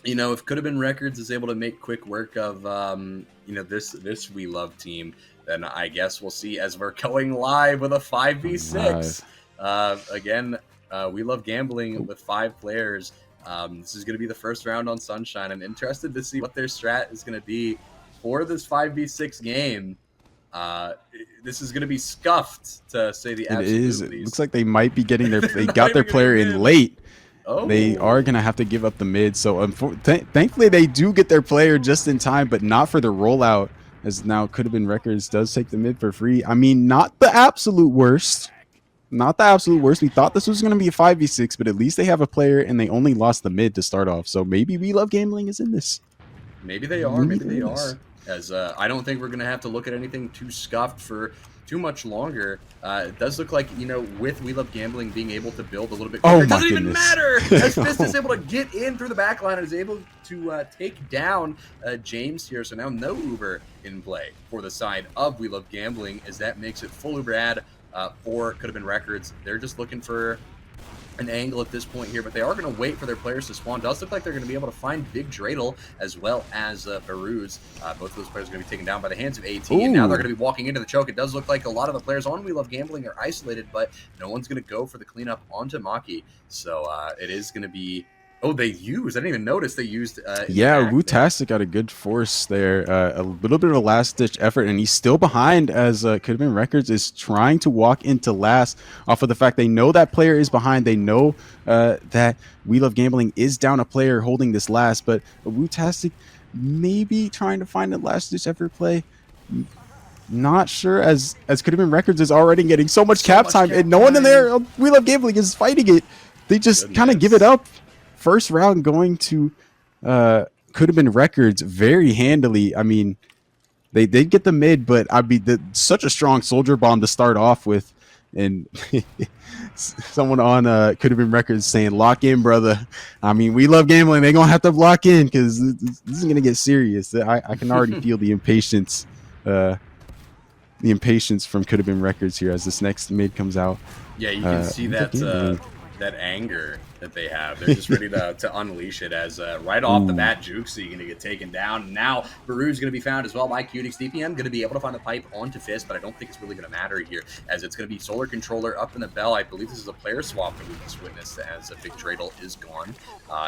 if Could Have Been Records is able to make quick work of this We Love team, then I guess we'll see as we're going live with a Going 5v6. live. Again, We Love Gambling with 5 players. This is going to be the first round on Sunshine. I'm interested to see what their strat is going to be for this 5v6 game. This is going to be scuffed, to say the It absolute is. It looks least. like they might be getting They're they not got their even going to player in mid. late. They are Oh. going to have to give up the mid. So thankfully they do get their player just in time, but not for the rollout, as now Could Have Been Records does take the mid for free. I mean, not the absolute worst. Not the absolute worst. We thought this was going to be a 5v6, but at least they have a player and they only lost the mid to start off. So maybe We Love Gambling is in this. Maybe they are. Maybe they are. As I don't think we're going to have to look at anything too scuffed for too much longer. It does look like, with We Love Gambling being able to build a little bit quicker, Oh it my doesn't even goodness. matter as Fist is able to get in through the back line and is able to take down James here. So now no Uber in play for the side of We Love Gambling, as that makes it full Uber ad for Could Have Been Records. They're just looking for an angle at this point here, but they are going to wait for their players to spawn. Does look like they're going to be able to find Big Dreidel as well as Baruz. Both of those players are going to be taken down by the hands of AT, and now they're going to be walking into the choke. It does look like a lot of the players on We Love Gambling are isolated, but no one's going to go for the cleanup onto Maki. So it is going to be... Oh, they used... I didn't even notice they used... Yeah, Wootastic got a good force there. A little bit of a last-ditch effort, and he's still behind as Could Have Been Records is trying to walk into last off of the fact they know that player is behind. They know that We Love Gambling is down a player holding this last, but Wootastic maybe trying to find a last-ditch effort play. Not sure, as Could Have Been Records is already getting so much cap time, and no one in there We Love Gambling is fighting it. They just kind of give it up. First round going to Could Have Been Records very handily. I mean, they did get the mid, but such a strong soldier bomb to start off with, and someone on Could Have Been Records saying, "Lock in, brother." I mean, We Love Gambling. They're gonna have to lock in because this is gonna get serious. I can already feel the impatience. The impatience from Could Have Been Records here as this next mid comes out. Yeah, you can see that anger that they have. They're just ready to unleash it, as right off the bat, Juxi going to get taken down. And now Baru's going to be found as well by Cutix. DPM going to be able to find the pipe onto Fist, but I don't think it's really going to matter here, as it's going to be Solar Controller up in the bell. I believe this is a player swap that we just witnessed, as a Big Dreidel is gone.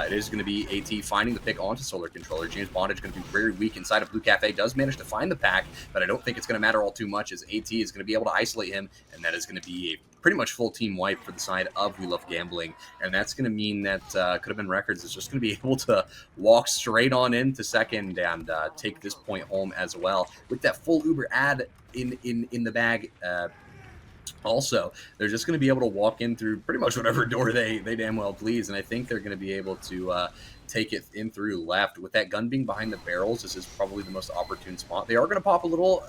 It is going to be AT finding the pick onto Solar Controller. James Bondage going to be very weak inside of Blue Cafe. Does manage to find the pack, but I don't think it's going to matter all too much, as AT is going to be able to isolate him, and that is going to be a pretty much full team wipe for the side of We Love Gambling. And that's going to mean that Could Have Been Records is just going to be able to walk straight on into second and take this point home as well. With that full Uber ad in the bag, also, they're just going to be able to walk in through pretty much whatever door they damn well please. And I think they're going to be able to take it in through left. With that gun being behind the barrels, this is probably the most opportune spot. They are going to pop a little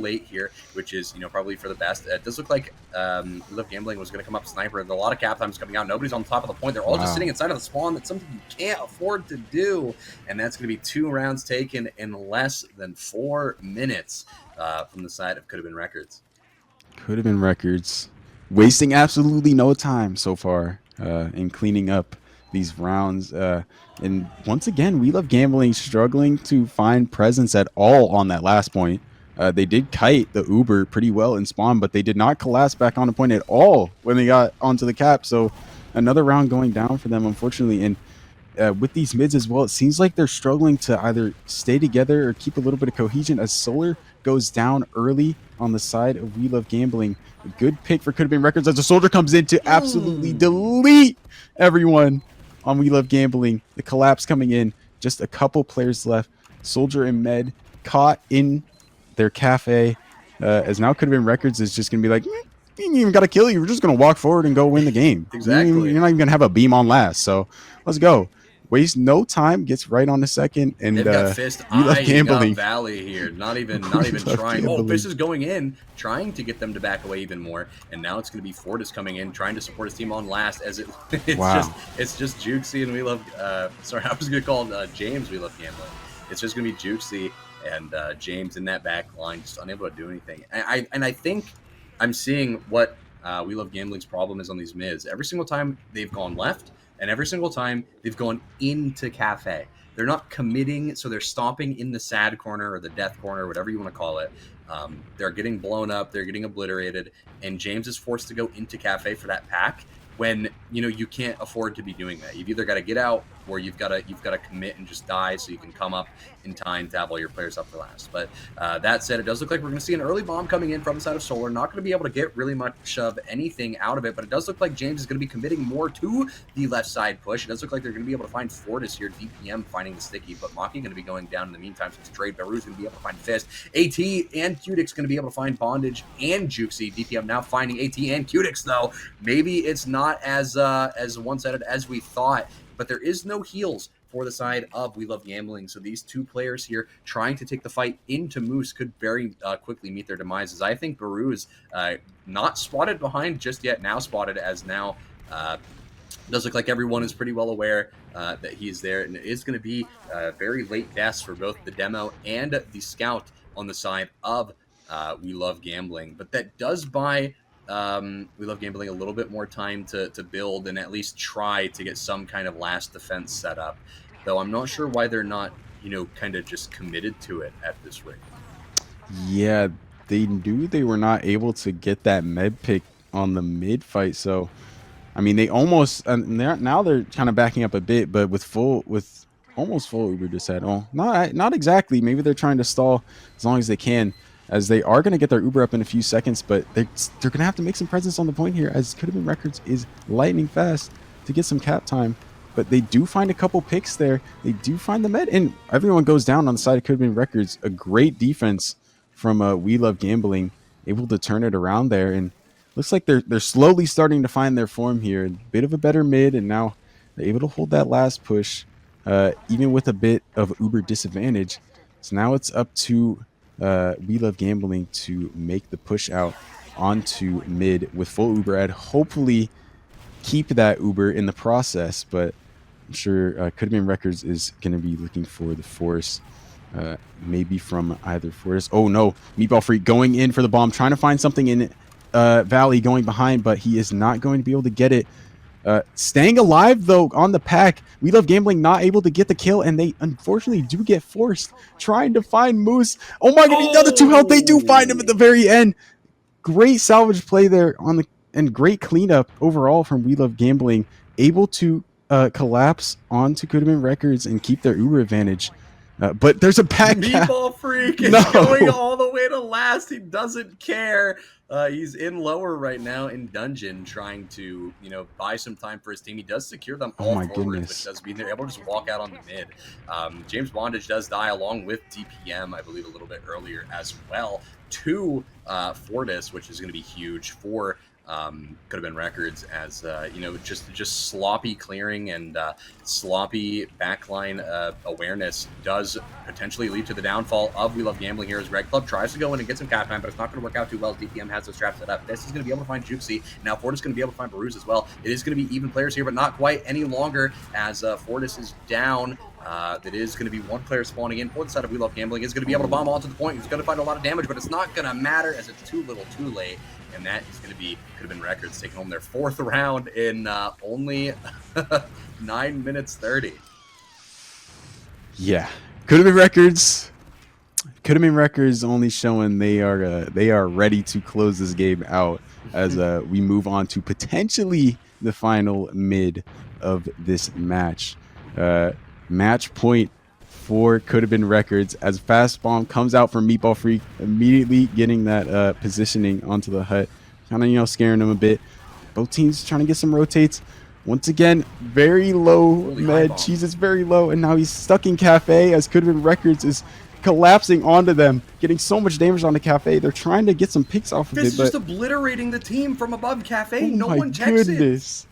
late here, which is probably for the best. It does look like We Love Gambling was going to come up sniper. A lot of cap times coming out. Nobody's on top of the point. They're all just sitting inside of the spawn. That's something you can't afford to do, and that's going to be 2 rounds taken in less than 4 minutes from the side of Could Have Been Records. Could Have Been Records wasting absolutely no time so far in cleaning up these rounds. And once again, We Love Gambling struggling to find presence at all on that last point. They did kite the Uber pretty well in spawn, but they did not collapse back on the point at all when they got onto the cap. So another round going down for them, unfortunately. And with these mids as well, it seems like they're struggling to either stay together or keep a little bit of cohesion, as Solar goes down early on the side of We Love Gambling. A good pick for Could Have Been Records as the soldier comes in to absolutely delete everyone on We Love Gambling. The collapse coming in. Just a couple players left. Soldier and Med caught in their cafe. As now Could Have Been Records is just going to be like, you ain't even got to kill you. We're just going to walk forward and go win the game. Exactly. You're not even going to have a beam on last. So let's go. Waste no time, gets right on the second, and they've got Fist gambling Valley here. Not even trying. Gambling. Oh, Fist is going in, trying to get them to back away even more. And now it's going to be Fortis coming in, trying to support his team on last. As it's just Juxi and We Love. Sorry, I was going to call James We Love Gambling. It's just going to be Juxi and James in that back line, just unable to do anything. And I think I'm seeing what We Love Gambling's problem is on these mids. Every single time they've gone left, And every single time they've gone into Cafe. They're not committing, so they're stopping in the sad corner or the death corner, whatever you want to call it. They're getting blown up, they're getting obliterated, and James is forced to go into Cafe for that pack when you can't afford to be doing that. You've either got to get out or you've got to commit and just die so you can come up in time to have all your players up for last. But that said, it does look like we're going to see an early bomb coming in from the side of Solar. Not going to be able to get really much of anything out of it, but it does look like James is going to be committing more to the left side push. It does look like they're going to be able to find Fortis here, DPM finding the sticky, but Maki going to be going down in the meantime since Trade. Beru's going to be able to find Fist. AT and Cutix going to be able to find Bondage and Juxi. DPM now finding AT and Cutix, though. Maybe it's not as one-sided as we thought, but there is no heals for the side of We Love Gambling. So these two players here trying to take the fight into Moose could very quickly meet their demises. I think Beru is not spotted behind just yet, now spotted as now does look like everyone is pretty well aware that he's there, and it is going to be very late deaths for both the demo and the scout on the side of We Love Gambling. But that does buy We Love Gambling a little bit more time to build and at least try to get some kind of last defense set up. Though I'm not sure why they're not, kind of just committed to it at this rate. Yeah, they knew they were not able to get that med pick on the mid fight, so I mean they almost now they're kind of backing up a bit, but with almost full Uber just said, oh, not exactly. Maybe they're trying to stall as long as they can, as they are going to get their Uber up in a few seconds, but they're going to have to make some presence on the point here, as CouldaBeenRecords is lightning fast to get some cap time. But they do find a couple picks there. They do find the med, and everyone goes down on the side of CouldaBeenRecords. A great defense from We Love Gambling, able to turn it around there, and looks like they're slowly starting to find their form here. A bit of a better mid, and now they're able to hold that last push, even with a bit of Uber disadvantage. So now it's up to We Love Gambling to make the push out onto mid with full Uber ad. Hopefully keep that Uber in the process, but I'm sure CouldaBeenRecords is going to be looking for the force, maybe from either Fortis. Oh no, Meatball Freak going in for the bomb, trying to find something in Valley, going behind, but he is not going to be able to get it. Staying alive though on the pack. We Love Gambling not able to get the kill, and they unfortunately do get forced trying to find Moose. Oh my god, he's down to 2 health. They do find him at the very end. Great salvage play there and great cleanup overall from We Love Gambling, able to collapse onto CouldaBeenRecords and keep their Uber advantage. But there's a back Meatball Freak is going all the way to last. He doesn't care. He's in lower right now in dungeon, trying to buy some time for his team. He does secure them all forward, which does mean they're able to just walk out on the mid. James Bondage does die along with DPM, I believe, a little bit earlier as well, to Fortis, which is going to be huge for CouldaBeenRecords, as just sloppy clearing and sloppy backline awareness does potentially lead to the downfall of We Love Gambling here, as Red Club tries to go in and get some cap time, but it's not going to work out too well as DPM has those traps set up. This is going to be able to find Juxi. Now Fortis is going to be able to find Baruz as well. It is going to be even players here, but not quite any longer, as Fortis is down. That is going to be one player spawning in for the side of We Love Gambling. Is going to be able to bomb onto the point. He's going to find a lot of damage, but it's not going to matter, as it's too little too late. And that is going to be CouldaBeenRecords taking home their 4th round in only 9 minutes 30. Yeah, CouldaBeenRecords only showing they are ready to close this game out, as we move on to potentially the final mid of this match. Match point for CouldaBeenRecords, as Fast Bomb comes out from Meatball Freak, immediately getting that positioning onto the hut, kind of scaring them a bit. Both teams trying to get some rotates. Once again, very low med. Cheese is very low, and now he's stuck in Cafe, as CouldaBeenRecords is collapsing onto them, getting so much damage on the Cafe. They're trying to get some picks off of it. This is just obliterating the team from above Cafe. Oh, no one checks it.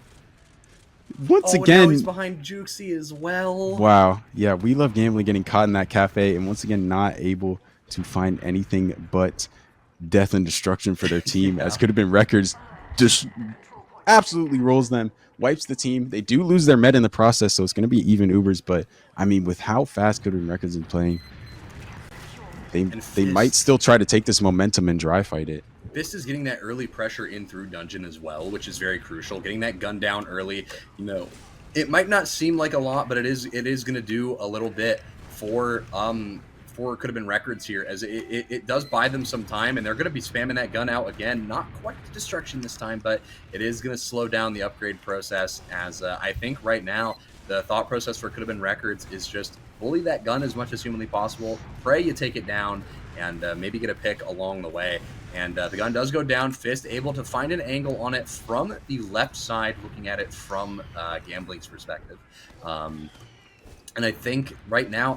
Once again, now he's behind Juxi as well. Wow. Yeah, We Love Gambling getting caught in that Cafe, and once again not able to find anything but death and destruction for their team. As CouldaBeenRecords just absolutely rolls them, wipes the team. They do lose their med in the process, so it's going to be even Ubers, but I mean, with how fast CouldaBeenRecords is playing, they might still try to take this momentum and dry fight it. Fist is getting that early pressure in through dungeon as well, which is very crucial. Getting that gun down early, It might not seem like a lot, but it is going to do a little bit for could have been records here, as it does buy them some time, and they're going to be spamming that gun out again. Not quite to destruction this time, but it is going to slow down the upgrade process, as I think right now the thought process for could have been records is just bully that gun as much as humanly possible, pray you take it down, and maybe get a pick along the way. And the gun does go down. Fist able to find an angle on it from the left side, looking at it from Gambling's perspective. And I think right now,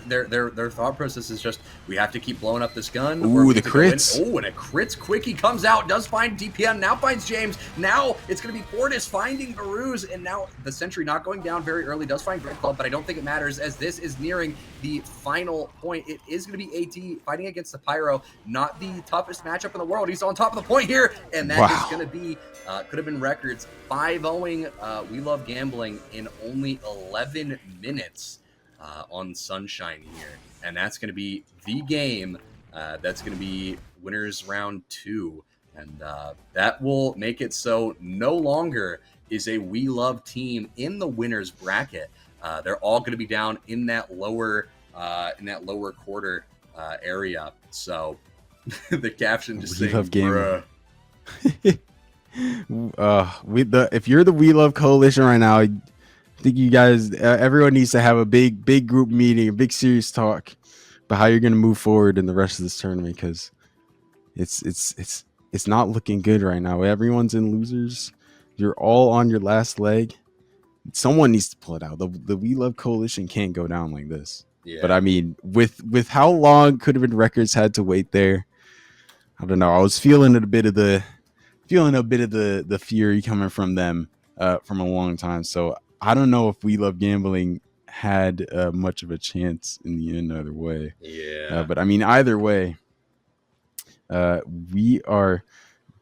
their thought process is just, we have to keep blowing up this gun. Ooh, the crits. Oh, and a crits quickie comes out, does find DPM, now finds James. Now it's going to be Fortis finding Baruz, and now the sentry not going down very early, does find Great Club, but I don't think it matters, as this is nearing the final point. It is going to be AT fighting against the Pyro, not the toughest matchup in the world. He's on top of the point here, and that is going to be, could have been records, 5-0ing We Love Gambling in only 11 minutes. On Sunshine here, and that's going to be the game. That's going to be winners round 2, and that will make it so no longer is a We Love team in the winners bracket. They're all going to be down in that lower quarter area. So the caption just saying, "Bruh." If you're the We Love Coalition right now, I think you guys, everyone needs to have a big group meeting, a big serious talk about how you're going to move forward in the rest of this tournament, because it's not looking good right now. Everyone's in losers. You're all on your last leg. Someone needs to pull it out. The We Love Coalition can't go down like this. Yeah. But I mean, with how long could have been records had to wait there, I don't know. I was feeling a bit of the fury coming from them from a long time. So I don't know if We Love Gambling had much of a chance in the end either way. Yeah. But I mean, either way, we are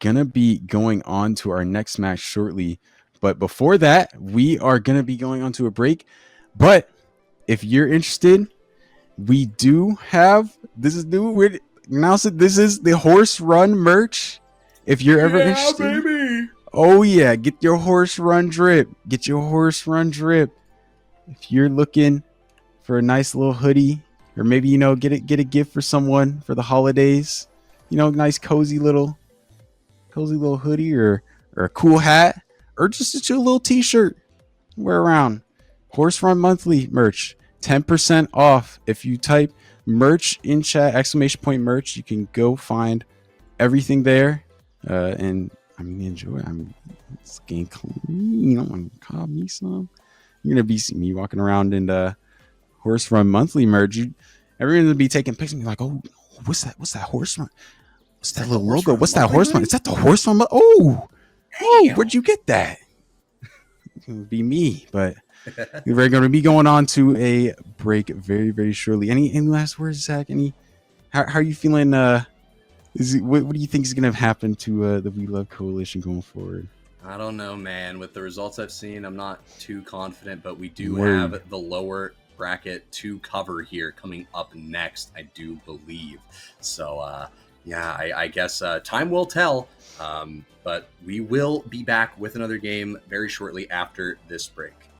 going to be going on to our next match shortly. But before that, we are going to be going on to a break. But if you're interested, we do have, this is new. We're announcing this is the Horse Run merch. If you're ever interested. Baby. Oh yeah, get your horse run drip. Get your horse run drip. If you're looking for a nice little hoodie, or maybe get a gift for someone for the holidays, nice cozy little hoodie, or a cool hat, or just a chill little t-shirt, wear around. Horse Run Monthly merch, 10% off. If you type merch in chat, !point merch, you can go find everything there. And I mean, enjoy. I mean, it's getting clean. I'm gonna call me some. You're gonna be seeing me walking around in the Horse Run Monthly merch. Everyone's gonna be taking pictures and be like, "Oh, what's that? What's that Horse Run? What's that little logo? What's that Horse Run? Is that the Horse Run? Oh, where'd you get that?" It's gonna be me, but we're gonna be going on to a break very, very shortly. Any last words, Zach? How are you feeling? What do you think is going to happen to the We Love Coalition going forward? I don't know, man. With the results I've seen, I'm not too confident, but we do have the lower bracket to cover here coming up next, I do believe. So, yeah, I guess time will tell, but we will be back with another game very shortly after this break.